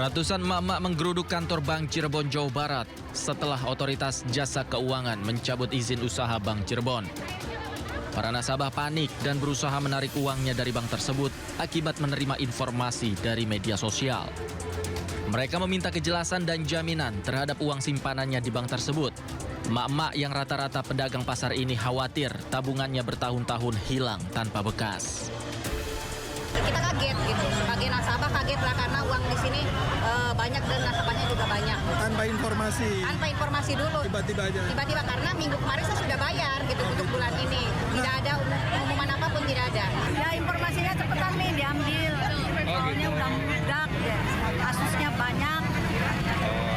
Ratusan emak-emak menggeruduk kantor Bank Cirebon, Jawa Barat setelah otoritas jasa keuangan mencabut izin usaha Bank Cirebon. Para nasabah panik dan berusaha menarik uangnya dari bank tersebut akibat menerima informasi dari media sosial. Mereka meminta kejelasan dan jaminan terhadap uang simpanannya di bank tersebut. Emak-emak yang rata-rata pedagang pasar ini khawatir tabungannya bertahun-tahun hilang tanpa bekas. Kita kaget gitu, sebagai nasabah kaget lah karena uang di sini banyak dan nasabahnya juga banyak. Tanpa informasi dulu. Tiba-tiba aja. Tiba-tiba karena minggu kemarin saya sudah bayar gitu untuk bulan ini. Tidak ada pengumuman apapun, tidak ada. Ya informasinya cepetan nih diambil. Soalnya udah meledak ya. Kasusnya banyak.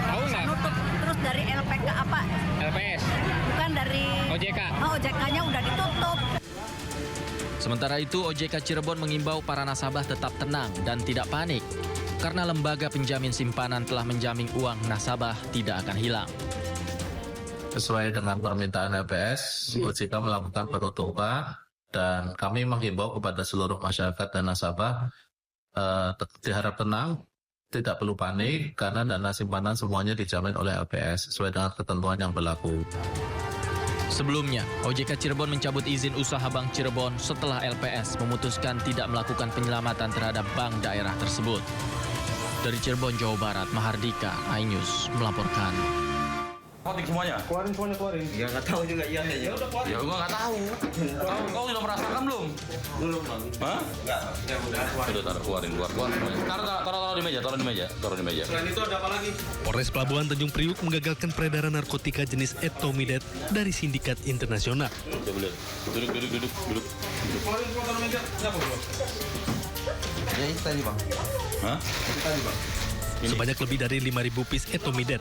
Tahu nggak? Nutup terus dari LPK apa? LPS. Bukan dari OJK. Oh, OJK-nya udah ditutup. Sementara itu, OJK Cirebon mengimbau para nasabah tetap tenang dan tidak panik karena lembaga penjamin simpanan telah menjamin uang nasabah tidak akan hilang. Sesuai dengan permintaan LPS, OJK melakukan penutupan dan kami menghimbau kepada seluruh masyarakat dan nasabah diharap tenang, tidak perlu panik karena dana simpanan semuanya dijamin oleh LPS sesuai dengan ketentuan yang berlaku. Sebelumnya, OJK Cirebon mencabut izin usaha Bank Cirebon setelah LPS memutuskan tidak melakukan penyelamatan terhadap bank daerah tersebut. Dari Cirebon, Jawa Barat, Mahardika, iNews melaporkan. Semuanya? Keluarin. Ya nggak tahu juga iya. Ya gua nggak tahu. Kau sudah merasakan belum? Belum bang. Hah? Enggak. Ya udah keluarin. Sudah keluarin. Taruh di meja. Selain itu ada apa lagi? Polres Pelabuhan Tanjung Priuk menggagalkan peredaran narkotika jenis etomidet dari sindikat internasional. Coba lihat. Duduk. Keluarin semua taruh meja. Siapa bro? Ya itu tadi bang. Hah? Itu tadi bang. Sebanyak lebih dari 5.000 piece etomidet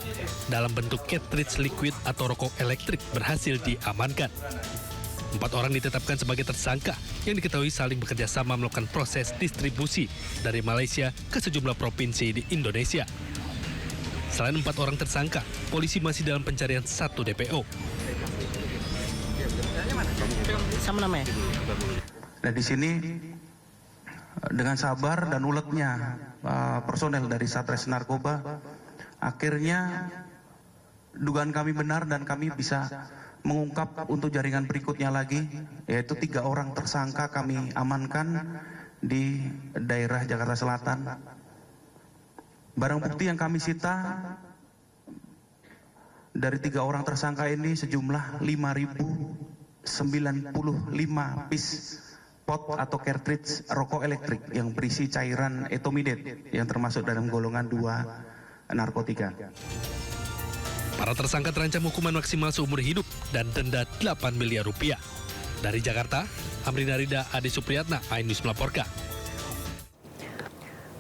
dalam bentuk cartridge liquid atau rokok elektrik berhasil diamankan. 4 orang ditetapkan sebagai tersangka yang diketahui saling bekerja sama melakukan proses distribusi dari Malaysia ke sejumlah provinsi di Indonesia. Selain 4 orang tersangka, polisi masih dalam pencarian 1 DPO. Sama namanya? Nah di sini dengan sabar dan uletnya personel dari Satres Narkoba, akhirnya dugaan kami benar dan kami bisa mengungkap untuk jaringan berikutnya lagi, yaitu 3 orang tersangka kami amankan di daerah Jakarta Selatan. Barang bukti yang kami sita dari 3 orang tersangka ini sejumlah 5.095 piece pot atau cartridge rokok elektrik yang berisi cairan etomidet yang termasuk dalam golongan 2 narkotika. Para tersangka terancam hukuman maksimal seumur hidup dan denda 8 miliar rupiah. Dari Jakarta, Amrina Rida, Ade Supriyatna, iNews melaporkan.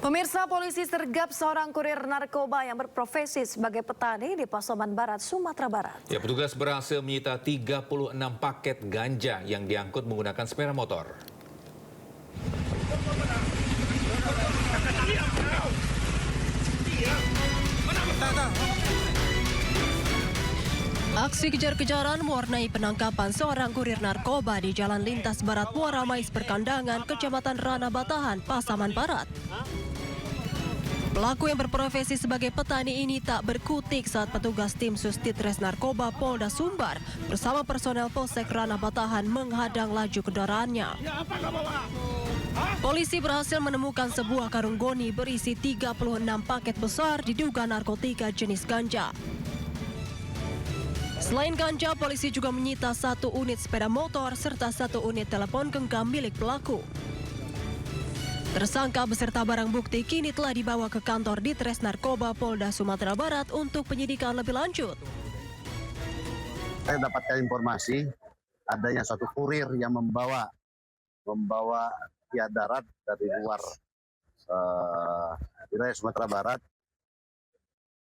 Pemirsa, polisi sergap seorang kurir narkoba yang berprofesi sebagai petani di Pasaman Barat, Sumatera Barat. Ya, petugas berhasil menyita 36 paket ganja yang diangkut menggunakan sepeda motor. Aksi kejar-kejaran mewarnai penangkapan seorang kurir narkoba di Jalan Lintas Barat Muara Mais Perkandangan, Kecamatan Rana Batahan, Pasaman Barat. Pelaku yang berprofesi sebagai petani ini tak berkutik saat petugas tim Sustitres Narkoba Polda Sumbar bersama personel Polsek Rana Batahan menghadang laju kendaraannya. Polisi berhasil menemukan sebuah karung goni berisi 36 paket besar diduga narkotika jenis ganja. Selain ganja, polisi juga menyita 1 unit sepeda motor serta 1 unit telepon genggam milik pelaku. Tersangka beserta barang bukti kini telah dibawa ke kantor Ditres Narkoba Polda Sumatera Barat untuk penyidikan lebih lanjut. Saya dapatkan informasi adanya suatu kurir yang membawa via darat dari luar wilayah Sumatera Barat.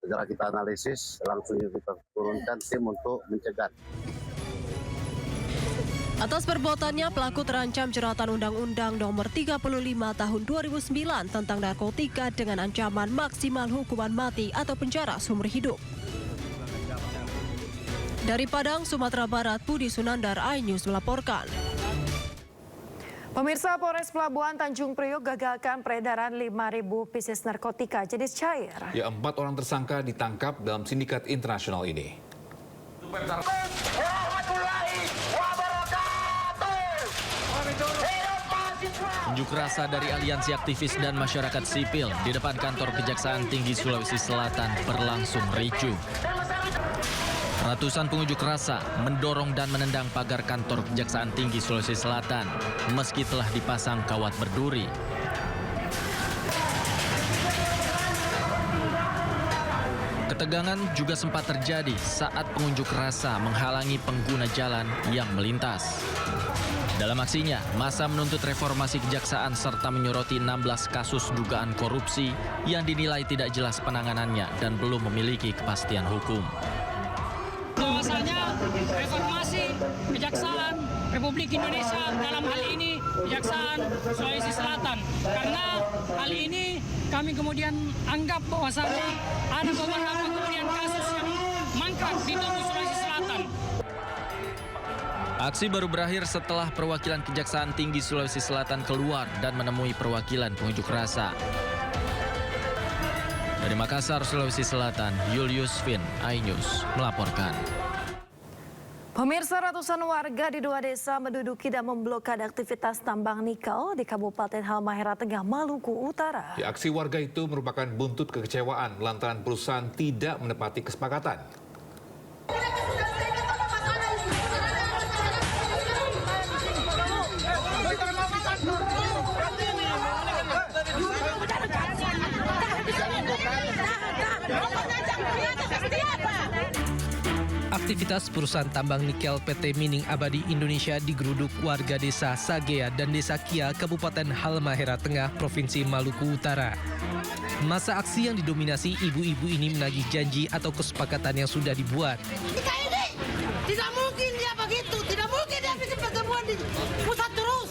Segera kita analisis, langsung kita turunkan tim untuk mencegah. Atas perbuatannya, pelaku terancam jeratan Undang-Undang Nomor 35 Tahun 2009 tentang narkotika dengan ancaman maksimal hukuman mati atau penjara seumur hidup. Dari Padang, Sumatera Barat, Budi Sunandar, iNews melaporkan. Pemirsa, Polres Pelabuhan Tanjung Priok gagalkan peredaran 5.000 pieces narkotika jenis cair. Ya, 4 orang tersangka ditangkap dalam sindikat internasional ini. Unjuk rasa dari aliansi aktivis dan masyarakat sipil di depan kantor Kejaksaan Tinggi Sulawesi Selatan berlangsung ricuh. Ratusan pengunjuk rasa mendorong dan menendang pagar kantor Kejaksaan Tinggi Sulawesi Selatan meski telah dipasang kawat berduri. Ketegangan juga sempat terjadi saat pengunjuk rasa menghalangi pengguna jalan yang melintas. Dalam aksinya, massa menuntut reformasi kejaksaan serta menyoroti 16 kasus dugaan korupsi yang dinilai tidak jelas penanganannya dan belum memiliki kepastian hukum. Bahwasanya reformasi kejaksaan Republik Indonesia, dalam hal ini Kejaksaan Sulawesi Selatan, karena hal ini kami kemudian anggap bahwasanya ada beberapa kemudian kasus yang mangkrak di tubuh Sulawesi Selatan. Aksi baru berakhir setelah perwakilan Kejaksaan Tinggi Sulawesi Selatan keluar dan menemui perwakilan pengunjuk rasa. Dari Makassar, Sulawesi Selatan, Julius Vin, iNews melaporkan. Pemirsa, ratusan warga di 2 desa menduduki dan memblokade aktivitas tambang nikel di Kabupaten Halmahera Tengah, Maluku Utara. Ya, aksi warga itu merupakan buntut kekecewaan lantaran perusahaan tidak menepati kesepakatan. Aktivitas perusahaan tambang nikel PT Mining Abadi Indonesia digeruduk warga desa Sagea dan desa Kia, Kabupaten Halmahera Tengah, Provinsi Maluku Utara. Masa aksi yang didominasi ibu-ibu ini menagih janji atau kesepakatan yang sudah dibuat. Tidak mungkin dia begitu, tidak mungkin dia bikin pertemuan di pusat terus.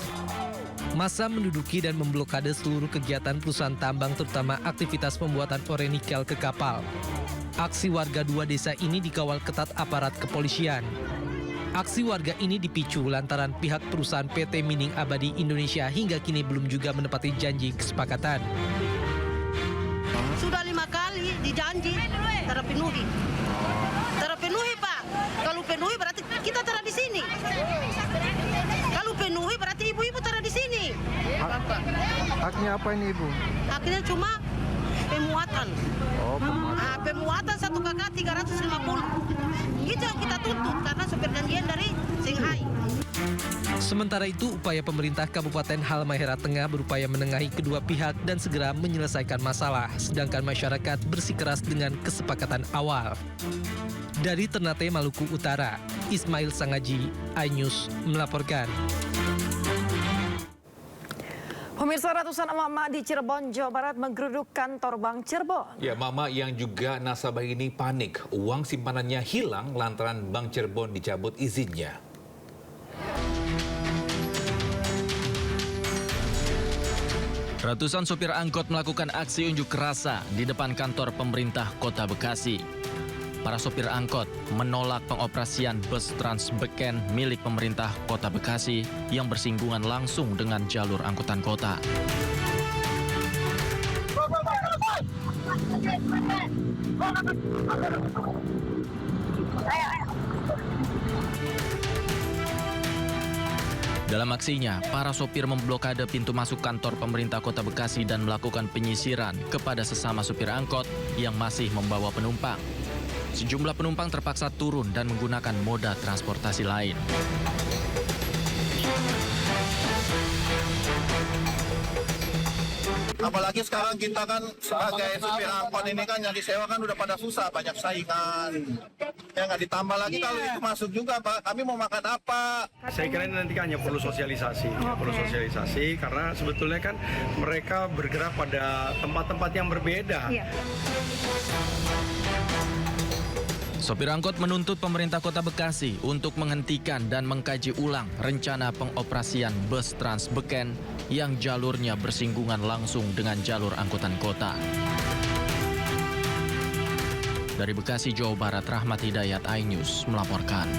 Massa menduduki dan memblokade seluruh kegiatan perusahaan tambang, terutama aktivitas pembuatan ore nikel ke kapal. Aksi warga 2 desa ini dikawal ketat aparat kepolisian. Aksi warga ini dipicu lantaran pihak perusahaan PT Mining Abadi Indonesia hingga kini belum juga menepati janji kesepakatan. Sudah 5 kali dijanji, terpenuhi. Terpenuhi, Pak. Kalau penuhi berarti kita taruh di sini. Kalau penuhi berarti ibu-ibu taruh di sini. Haknya apa ini, Ibu? Haknya cuma pemuatan. Oh, Pemuatan 1 kakak 350. Itu yang kita tuntut karena sopir janjian dari Shanghai. Sementara itu, upaya pemerintah Kabupaten Halmahera Tengah berupaya menengahi kedua pihak dan segera menyelesaikan masalah, sedangkan masyarakat bersikeras dengan kesepakatan awal. Dari Ternate, Maluku Utara, Ismail Sangaji, iNews melaporkan. Pemirsa, ratusan emak-emak di Cirebon, Jawa Barat menggeruduk kantor Bank Cirebon. Ya, mama yang juga nasabah ini panik. Uang simpanannya hilang lantaran Bank Cirebon dicabut izinnya. Ratusan sopir angkot melakukan aksi unjuk rasa di depan kantor pemerintah Kota Bekasi. Para sopir angkot menolak pengoperasian bus Transbeken milik pemerintah Kota Bekasi yang bersinggungan langsung dengan jalur angkutan kota. Dalam aksinya, para sopir memblokade pintu masuk kantor pemerintah Kota Bekasi dan melakukan penyisiran kepada sesama sopir angkot yang masih membawa penumpang. Sejumlah penumpang terpaksa turun dan menggunakan moda transportasi lain. Apalagi sekarang kita kan sebagai supir angkot ini kan yang disewa kan udah pada susah, banyak saingan. Ya nggak ditambah lagi kalau itu masuk juga, Pak. Kami mau makan apa? Saya kira ini nanti hanya perlu sosialisasi, perlu sosialisasi karena sebetulnya kan mereka bergerak pada tempat-tempat yang berbeda. Sopir angkot menuntut pemerintah Kota Bekasi untuk menghentikan dan mengkaji ulang rencana pengoperasian bus Transbeken yang jalurnya bersinggungan langsung dengan jalur angkutan kota. Dari Bekasi, Jawa Barat, Rahmat Hidayat, iNews melaporkan.